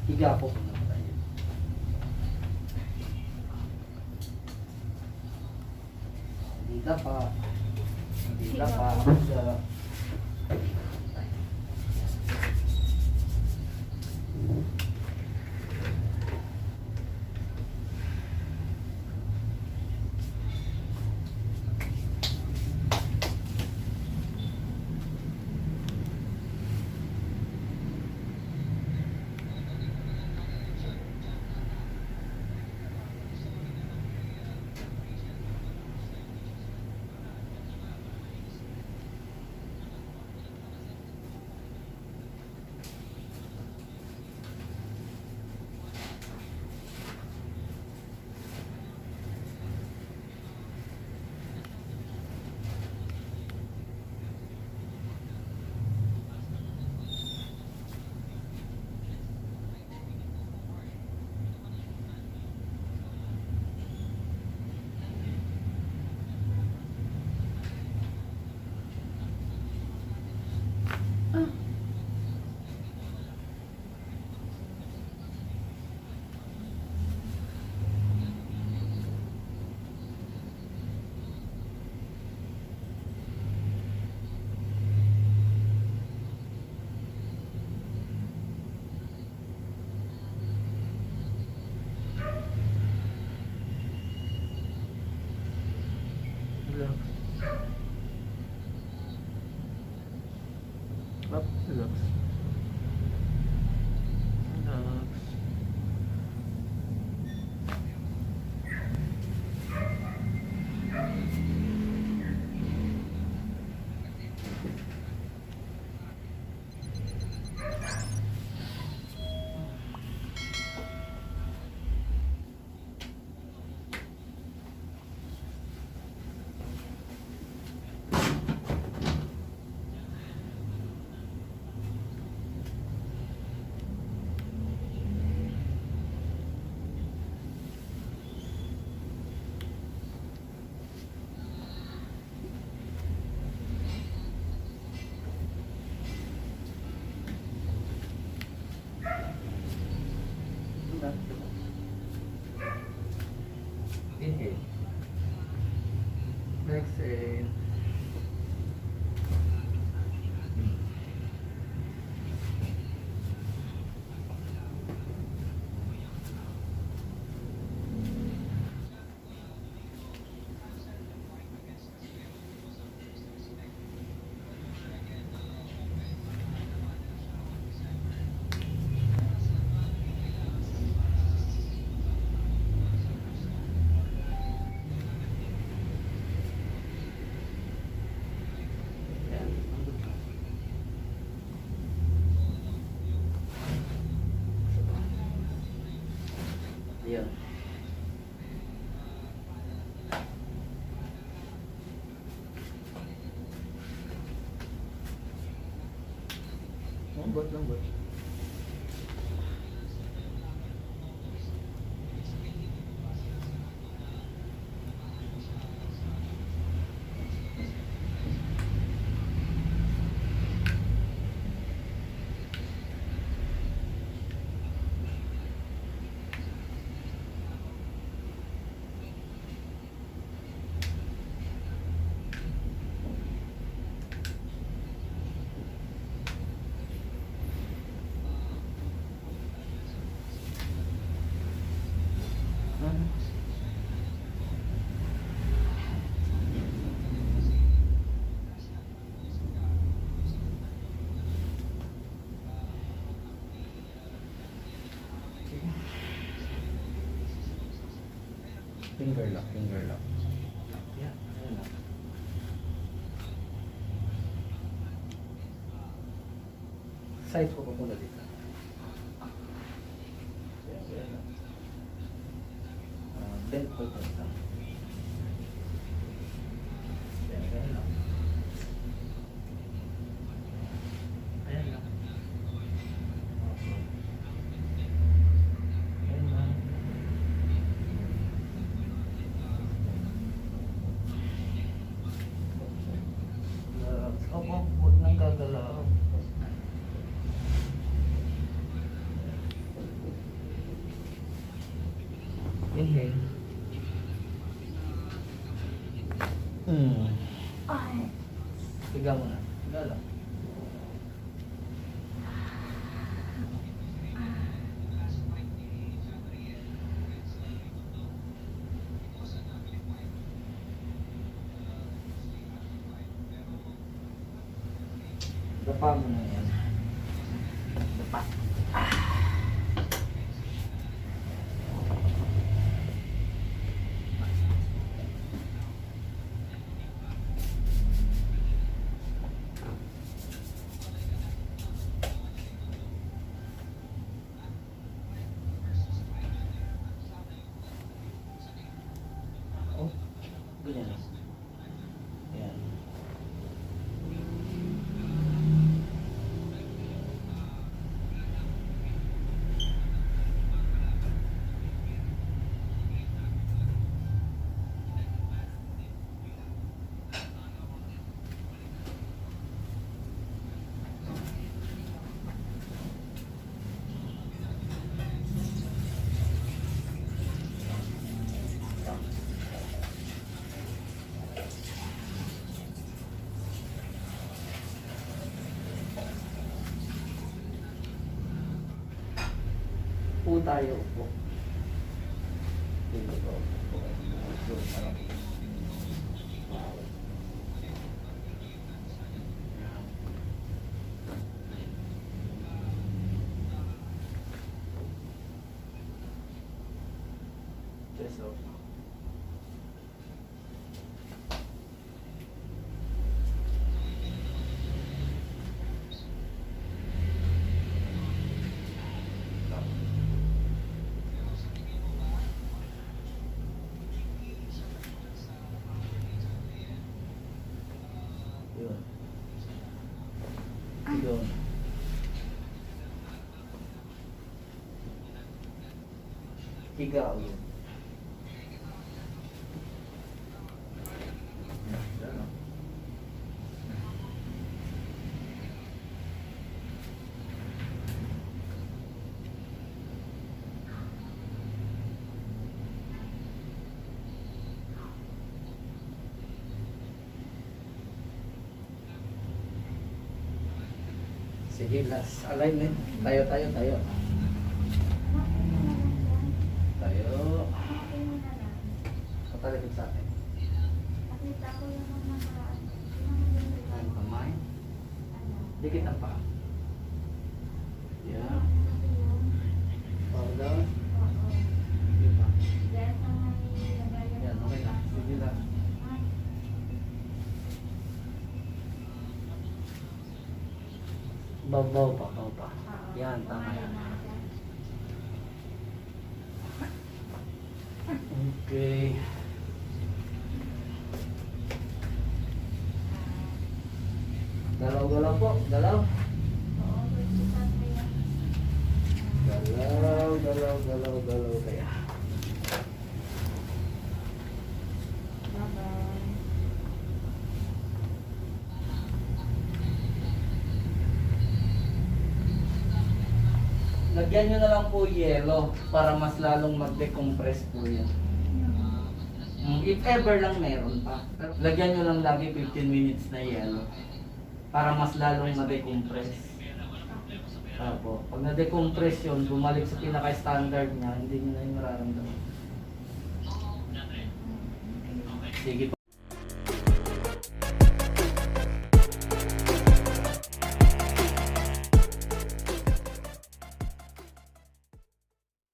Higa po muna tayo. Dito pa. Dito pa. Dito. Relax. Up, relax. Relax. Inhale. Exhale. Ayan. Lambot, lambot. Finger lock, finger lock. Yan, ayun lang. Side ko pa muna dito. Yan, yan lang. Bend ko ito lang. Yan, yan lang. Ayan lang. Ayan lang. Opo, huwag nang gagalaw. Inhale. Higa mo na. Higa lang. Dapa mo na yan. Dapa. Oh, ganyan lang. Yan. Po tayo po. Dito po. Chest off. Yun. Yun. Higa ulit. Sige, last alignment. Tayo. Tayo. Patalikod sa akin. Ang kamay. Dikit ang paa. Yan. Power down. Diba? Yan, okay na. Sige lang. Baw pa. Yan, tama yan. Okay. Galaw po, galaw. Galaw kaya. Lagyan nyo na lang po yelo para mas lalong mag-decompress po yan. If ever lang meron pa. Pero lagyan nyo lang lagi 15 minutes na yelo para mas lalong ma-decompress. Apo. Pag na-decompress yun, bumalik sa pinaka-standard niya, hindi nyo na yung mararamdaman. Sige po.